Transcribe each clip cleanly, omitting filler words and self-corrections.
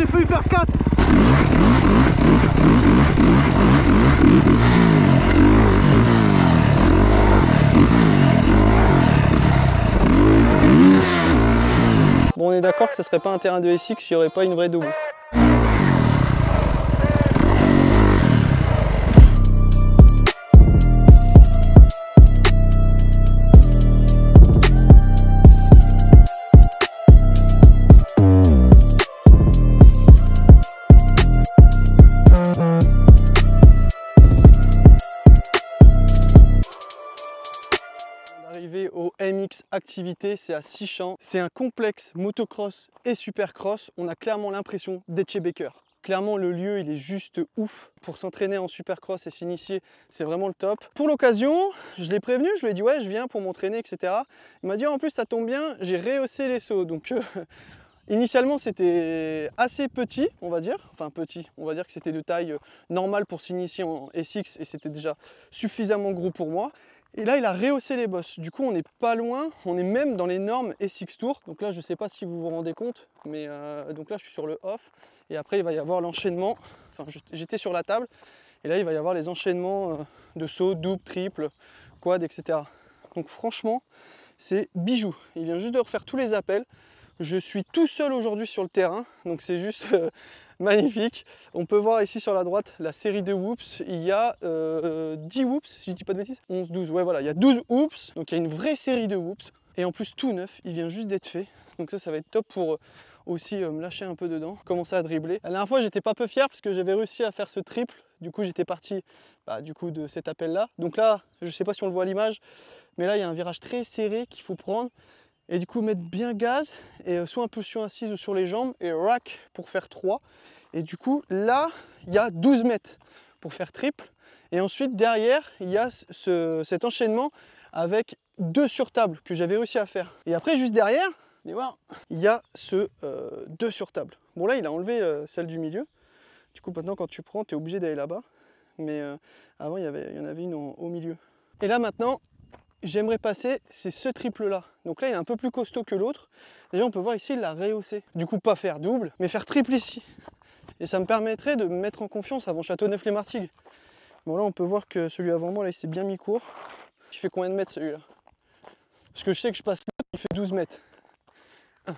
j'ai failli faire 4. Bon, on est d'accord que ce serait pas un terrain de SX s'il n'y aurait pas une vraie double. Au MX Activité, c'est à Sichamps. C'est un complexe motocross et supercross. On a clairement l'impression d'être chez Baker. Clairement, le lieu, il est juste ouf. Pour s'entraîner en supercross et s'initier, c'est vraiment le top. Pour l'occasion, je l'ai prévenu, je lui ai dit ouais, je viens pour m'entraîner, etc. Il m'a dit en plus, ça tombe bien, j'ai rehaussé les sauts. Donc initialement, c'était assez petit, on va dire. Enfin petit, on va dire que c'était de taille normale pour s'initier en SX et c'était déjà suffisamment gros pour moi. Et là, il a rehaussé les bosses. Du coup, on n'est pas loin. On est même dans les normes SX Tour. Donc là, je ne sais pas si vous vous rendez compte, mais donc là, je suis sur le off. Et après, il va y avoir l'enchaînement. Enfin, j'étais sur la table. Et là, il va y avoir les enchaînements de sauts, double, triple, quad, etc. Donc franchement, c'est bijou. Il vient juste de refaire tous les appels. Je suis tout seul aujourd'hui sur le terrain. Donc c'est juste magnifique. On peut voir ici sur la droite la série de whoops. Il y a 10 whoops, si je ne dis pas de bêtises. 11, 12, ouais voilà, il y a 12 whoops. Donc il y a une vraie série de whoops. Et en plus tout neuf, il vient juste d'être fait. Donc ça va être top pour aussi me lâcher un peu dedans, commencer à dribbler. La dernière fois, j'étais pas peu fier parce que j'avais réussi à faire ce triple. Du coup, j'étais parti du coup, de cet appel-là. Donc là, je ne sais pas si on le voit à l'image, mais là, il y a un virage très serré qu'il faut prendre. Et du coup mettre bien gaz et soit impulsion assise ou sur les jambes et rack pour faire 3. Et du coup là il y a 12 mètres pour faire triple. Et ensuite derrière il y a cet enchaînement avec 2 sur table que j'avais réussi à faire. Et après juste derrière, il y a ce 2 sur table. Bon là il a enlevé celle du milieu. Du coup maintenant quand tu prends tu es obligé d'aller là-bas. Mais avant il y en avait une au milieu. Et là maintenant, j'aimerais passer, c'est ce triple là. Donc là il est un peu plus costaud que l'autre. Déjà on peut voir ici il l'a rehaussé. Du coup pas faire double, mais faire triple ici. Et ça me permettrait de me mettre en confiance avant Châteauneuf-les-Martigues. Bon là on peut voir que celui avant moi là il s'est bien mis court. Il fait combien de mètres celui-là? Parce que je sais que je passe l'autre, il fait 12 mètres. 1,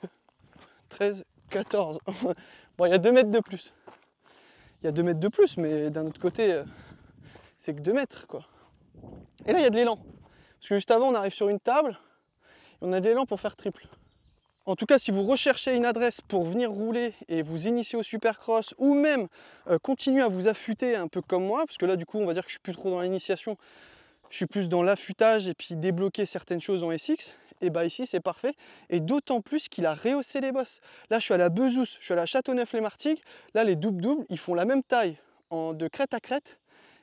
2, 13, 14. Bon il y a 2 mètres de plus. Il y a 2 mètres de plus, mais d'un autre côté c'est que 2 mètres quoi. Et là il y a de l'élan. Parce que juste avant, on arrive sur une table et on a de l'élan pour faire triple. En tout cas, si vous recherchez une adresse pour venir rouler et vous initier au supercross ou même continuer à vous affûter un peu comme moi, parce que là, du coup, on va dire que je suis plus trop dans l'initiation, je suis plus dans l'affûtage et puis débloquer certaines choses en SX, et bah ici, c'est parfait. Et d'autant plus qu'il a rehaussé les bosses. Là, je suis à la Bezousse, je suis à la Châteauneuf-les-Martigues. Là, les doubles-doubles, ils font la même taille de crête à crête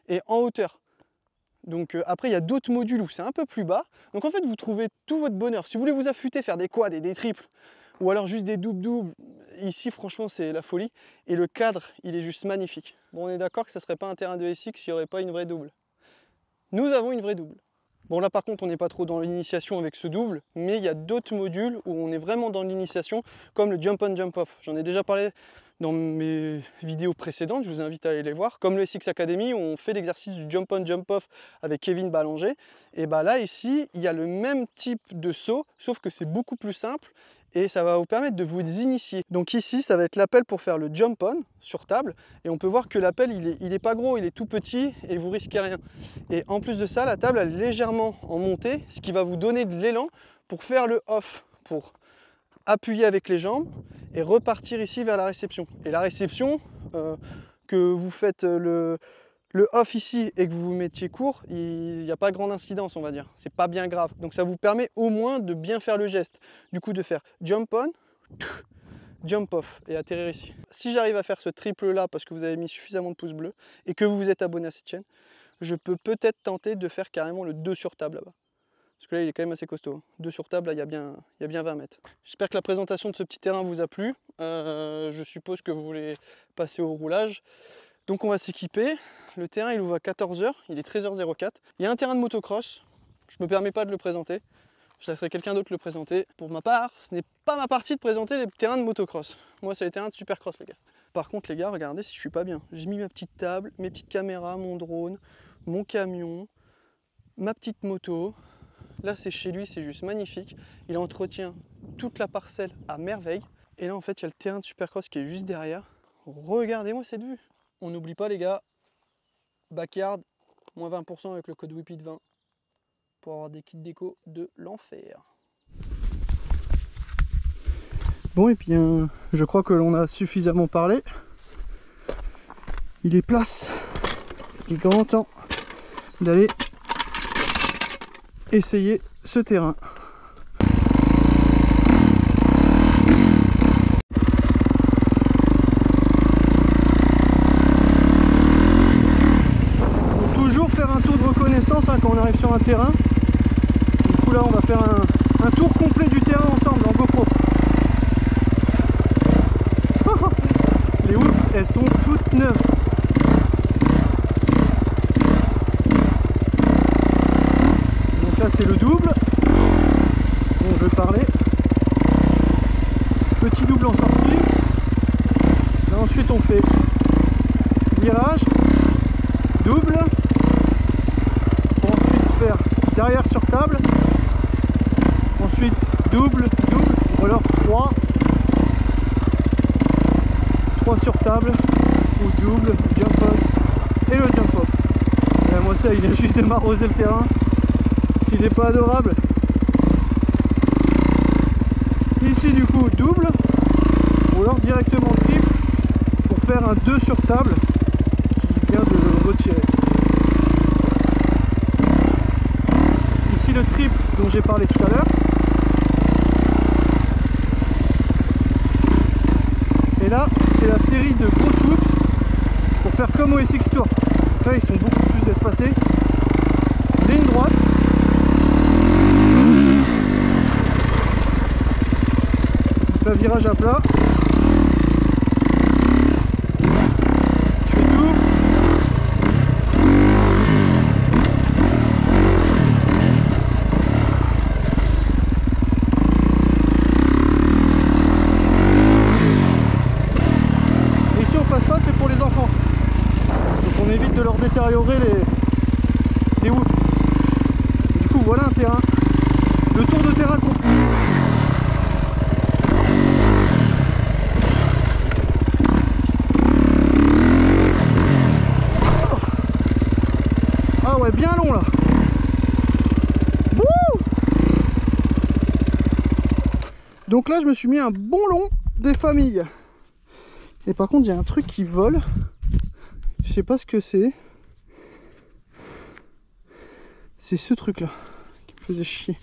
et en hauteur. Donc après il y a d'autres modules où c'est un peu plus bas. Donc en fait vous trouvez tout votre bonheur. Si vous voulez vous affûter, faire des quads et des triples, ou alors juste des doubles-doubles, ici franchement c'est la folie. Et le cadre il est juste magnifique. Bon on est d'accord que ça serait pas un terrain de SX s'il n'y aurait pas une vraie double. Nous avons une vraie double. Bon là par contre on n'est pas trop dans l'initiation avec ce double, mais il y a d'autres modules où on est vraiment dans l'initiation, comme le jump on jump off. J'en ai déjà parlé dans mes vidéos précédentes, je vous invite à aller les voir, comme le SX Academy où on fait l'exercice du jump on jump off avec Kevin Ballanger. Et bah là ici il y a le même type de saut, sauf que c'est beaucoup plus simple et ça va vous permettre de vous initier. Donc ici ça va être l'appel pour faire le jump on sur table et on peut voir que l'appel il est pas gros, il est tout petit et vous risquez rien. Et en plus de ça la table elle est légèrement en montée, ce qui va vous donner de l'élan pour faire le off, pour appuyer avec les jambes et repartir ici vers la réception. Et la réception, que vous faites le off ici et que vous vous mettiez court, il n'y a pas grande incidence on va dire, c'est pas bien grave. Donc ça vous permet au moins de bien faire le geste, du coup de faire jump on, jump off et atterrir ici. Si j'arrive à faire ce triple là parce que vous avez mis suffisamment de pouces bleus et que vous vous êtes abonné à cette chaîne, je peux peut-être tenter de faire carrément le 2 sur table là-bas. Parce que là il est quand même assez costaud. 2 sur table, là, il y a bien 20 mètres. J'espère que la présentation de ce petit terrain vous a plu. Je suppose que vous voulez passer au roulage. Donc on va s'équiper. Le terrain il ouvre à 14 h, il est 13 h 04. Il y a un terrain de motocross. Je ne me permets pas de le présenter. Je laisserai quelqu'un d'autre le présenter. Pour ma part, ce n'est pas ma partie de présenter les terrains de motocross. Moi, c'est les terrains de supercross, les gars. Par contre, les gars, regardez si je suis pas bien. J'ai mis ma petite table, mes petites caméras, mon drone, mon camion, ma petite moto. Là, c'est chez lui, c'est juste magnifique. Il entretient toute la parcelle à merveille. Et là, en fait, il y a le terrain de supercross qui est juste derrière. Regardez-moi cette vue. On n'oublie pas, les gars, backyard, moins 20% avec le code WIPIT20 pour avoir des kits déco de l'enfer. Bon, et puis je crois que l'on a suffisamment parlé. Il est place, il est grand temps d'aller essayer ce terrain. Faut toujours faire un tour de reconnaissance hein, quand on arrive sur un terrain. Du coup là on va faire un tour complet du terrain ensemble en GoPro. Les whoops, elles sont toutes neuves. Donc là c'est le double dont je parlais. Petit double en sortie. Là ensuite on fait virage, double, pour ensuite faire derrière sur table. Ensuite double, double, ou alors 3 sur table, ou double, jump off, et le jump off. Et moi ça il vient juste de m'arroser le terrain, s'il n'est pas adorable. Ici du coup double, ou alors directement triple, pour faire un 2 sur table, qui vient de le retirer. Ici le triple dont j'ai parlé tout à l'heure. Et là, c'est la série de grosses whoops pour faire comme au SX Tour. Donc là, ils sont beaucoup plus espacés. Ligne droite. Donc là, virage à plat. Je fais tout. On évite de leur détériorer les whoops. Du coup voilà un terrain, le tour de terrain complet. Ah ouais, bien long là. Wouh! Donc là je me suis mis un bon long des familles. Et par contre il y a un truc qui vole. Je sais pas ce que c'est. C'est ce truc là qui me faisait chier.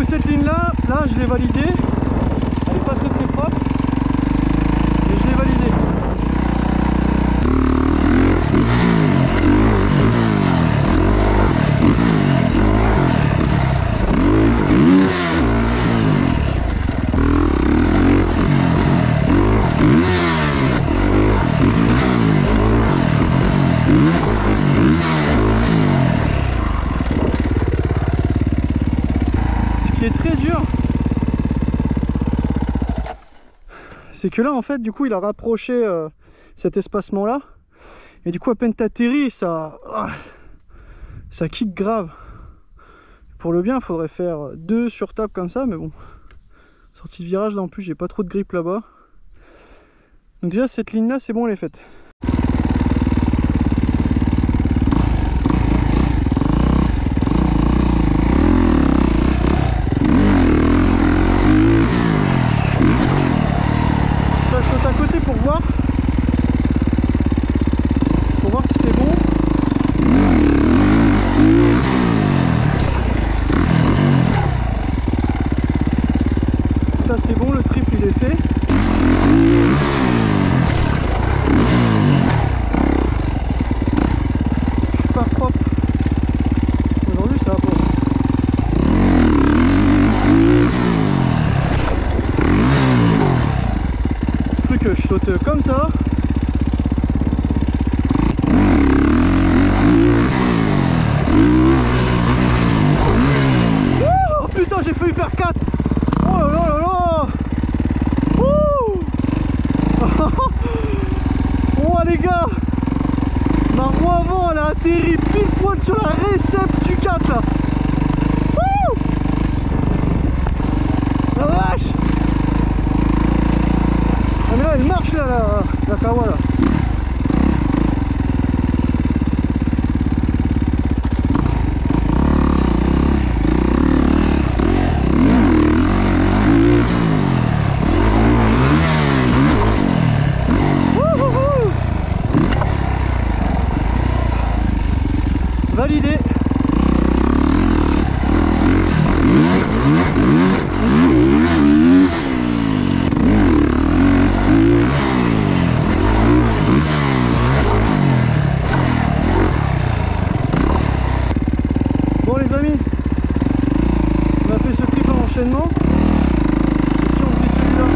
Cette ligne là je l'ai validée, elle n'est pas très propre, mais je l'ai validée. Ce qui est très dur, c'est que là en fait du coup il a rapproché cet espacement là, et du coup à peine t'atterris ça kick grave. Pour le bien il faudrait faire 2 sur table comme ça, mais bon, sortie de virage là en plus j'ai pas trop de grip là-bas. Donc déjà cette ligne là c'est bon, elle est faite. ça. Oh putain, j'ai failli faire 4. Oh là là là là. Oh les gars, ma roue avant elle a atterri pile poil sur la récepte du 4 là. La vache. Ah mais là elle marche là, la Kawa là. Validé. Bon les amis, on a fait ce triple en enchaînement. Et si on faisait celui-là?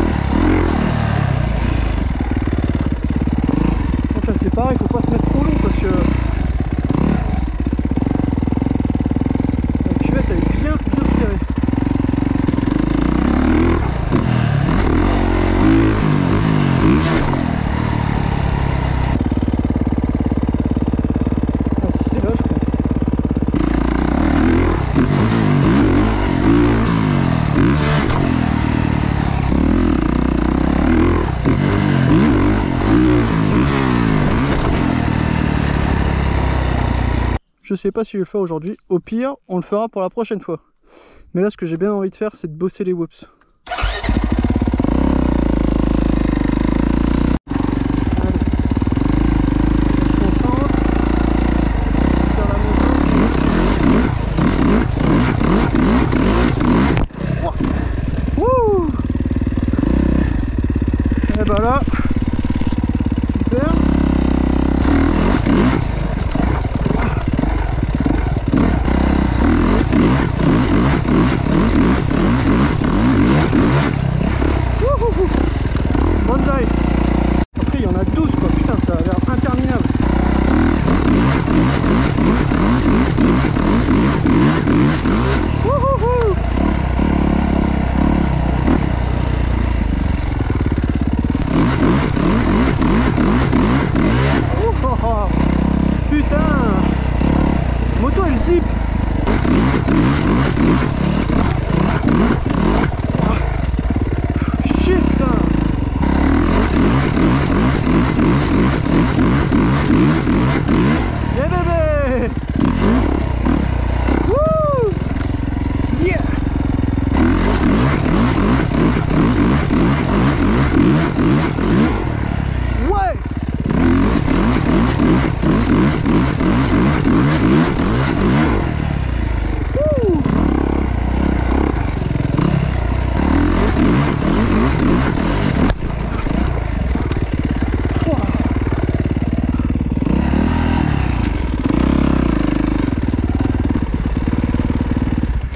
Donc là c'est pareil, il faut pas se mettre trop long parce que je sais pas si je vais le faire aujourd'hui, au pire on le fera pour la prochaine fois. Mais là ce que j'ai bien envie de faire c'est de bosser les whoops. Et bah là, super. Bonsaï. Après il y en a 12 quoi, putain ça a l'air interminable. Oh, putain, moto elle zip. Shit putain. Yeah bébé. Wouh. Yeah. Ouais.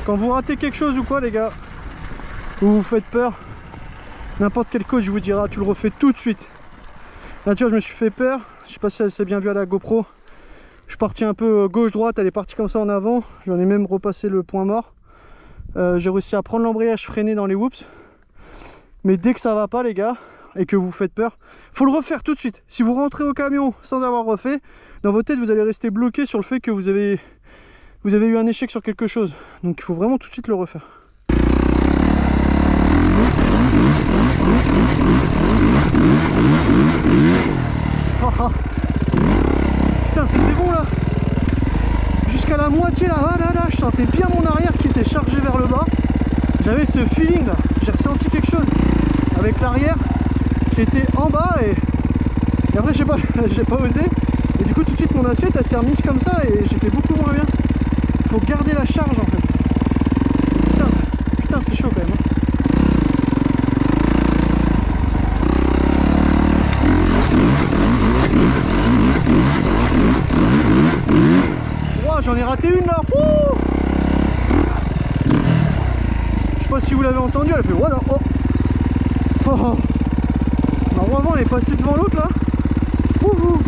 Quand vous ratez quelque chose ou quoi les gars, ou vous faites peur, n'importe quel coach vous dira tu le refais tout de suite. Là tu vois je me suis fait peur, je sais pas si ça s'est bien vu à la GoPro. Je suis parti un peu gauche-droite, elle est partie comme ça en avant, j'en ai même repassé le point mort. J'ai réussi à prendre l'embrayage freiné dans les whoops. Mais dès que ça va pas les gars, et que vous faites peur, faut le refaire tout de suite. Si vous rentrez au camion sans avoir refait, dans votre tête vous allez rester bloqué sur le fait que vous avez eu un échec sur quelque chose. Donc il faut vraiment tout de suite le refaire. Putain c'était bon là. Jusqu'à la moitié là, je sentais bien mon arrière qui était chargé vers le bas. J'avais ce feeling là, j'ai ressenti quelque chose avec l'arrière qui était en bas et après j'ai pas osé. Et du coup tout de suite mon assiette elle s'est remise comme ça et j'étais beaucoup moins bien. Faut garder la charge en fait. Putain c'est chaud quand même. Wow, j'en ai raté une là. Ouh, je sais pas si vous l'avez entendu, elle fait voilà. Oh. La roue avant elle est passée devant l'autre là. Ouhou.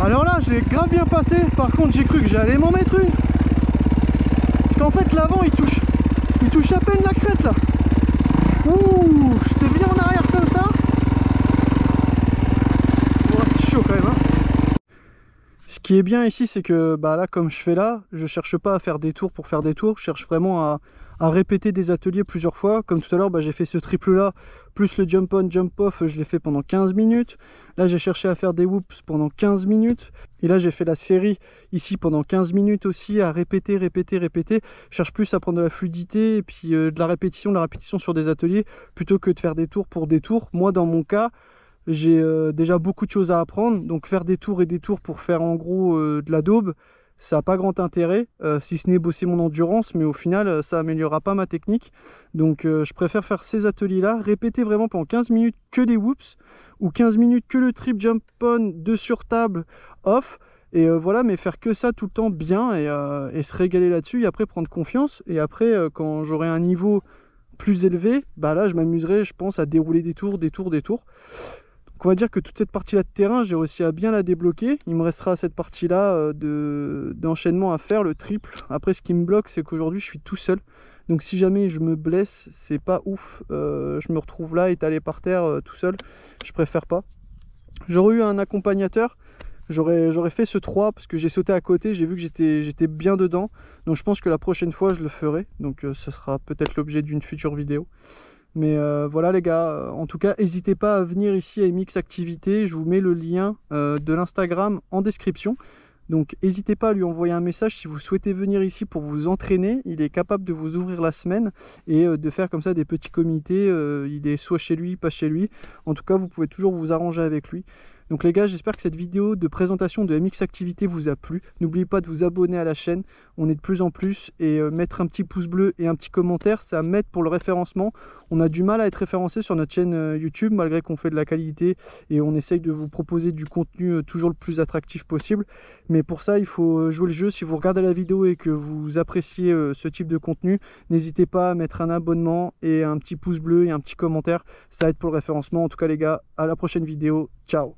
Alors là j'ai grave bien passé, par contre j'ai cru que j'allais m'en mettre une. Parce qu'en fait l'avant il touche à peine la crête là. Ouh, j'étais bien en arrière comme ça. Oh, c'est chaud quand même hein. Ce qui est bien ici c'est que bah là comme je fais là, je cherche pas à faire des tours pour faire des tours, je cherche vraiment à répéter des ateliers plusieurs fois. Comme tout à l'heure, bah, j'ai fait ce triple là, plus le jump on, jump off, je l'ai fait pendant 15 minutes. Là, j'ai cherché à faire des whoops pendant 15 minutes. Et là, j'ai fait la série ici pendant 15 minutes aussi, à répéter, répéter, répéter. Je cherche plus à prendre de la fluidité et puis de la répétition sur des ateliers, plutôt que de faire des tours pour des tours. Moi, dans mon cas, j'ai déjà beaucoup de choses à apprendre. Donc faire des tours et des tours pour faire en gros de la daube, ça n'a pas grand intérêt, si ce n'est bosser mon endurance, mais au final, ça améliorera pas ma technique. Donc je préfère faire ces ateliers-là, répéter vraiment pendant 15 minutes que des whoops, ou 15 minutes que le trip jump on de sur table off, et voilà, mais faire que ça tout le temps bien, et se régaler là-dessus, et après prendre confiance, et après, quand j'aurai un niveau plus élevé, bah là, je m'amuserai, je pense, à dérouler des tours, des tours, des tours. Donc on va dire que toute cette partie là de terrain, j'ai réussi à bien la débloquer. Il me restera cette partie là d'enchaînement à faire, le triple. Après ce qui me bloque, c'est qu'aujourd'hui je suis tout seul. Donc si jamais je me blesse, c'est pas ouf. Je me retrouve là étalé par terre tout seul. Je préfère pas. J'aurais eu un accompagnateur, j'aurais fait ce 3 parce que j'ai sauté à côté, j'ai vu que j'étais bien dedans. Donc je pense que la prochaine fois je le ferai. Donc ce sera peut-être l'objet d'une future vidéo. Mais voilà les gars, en tout cas n'hésitez pas à venir ici à MX Activité, je vous mets le lien de l'Instagram en description. Donc n'hésitez pas à lui envoyer un message si vous souhaitez venir ici pour vous entraîner. Il est capable de vous ouvrir la semaine et de faire comme ça des petits comités. Il est soit chez lui, pas chez lui. En tout cas vous pouvez toujours vous arranger avec lui. Donc les gars, j'espère que cette vidéo de présentation de MX Activité vous a plu. N'oubliez pas de vous abonner à la chaîne, on est de plus en plus, et mettre un petit pouce bleu et un petit commentaire, ça m'aide pour le référencement. On a du mal à être référencé sur notre chaîne YouTube, malgré qu'on fait de la qualité et on essaye de vous proposer du contenu toujours le plus attractif possible. Mais pour ça, il faut jouer le jeu. Si vous regardez la vidéo et que vous appréciez ce type de contenu, n'hésitez pas à mettre un abonnement et un petit pouce bleu et un petit commentaire. Ça aide pour le référencement. En tout cas les gars, à la prochaine vidéo. Ciao!